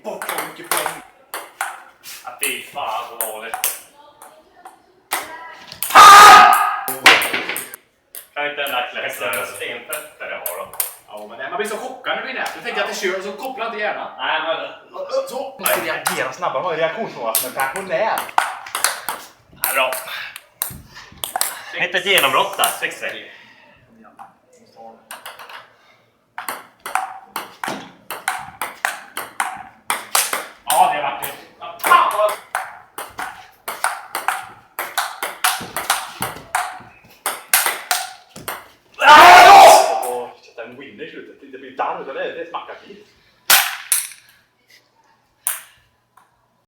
Bort så mycket poäng. Fy fan så dåligt. Kan inte den där klättra stenfötter jag har då? Ja, men man blir så chockad när det blir nätt. Du tänker att det kör och så kopplar inte hjärnan. Nej, men... Så! Man ska reagera snabbare. Man har reaktionsförmåga som en pensionär. Ja, bra. Inte ett genombrott där, 6-3.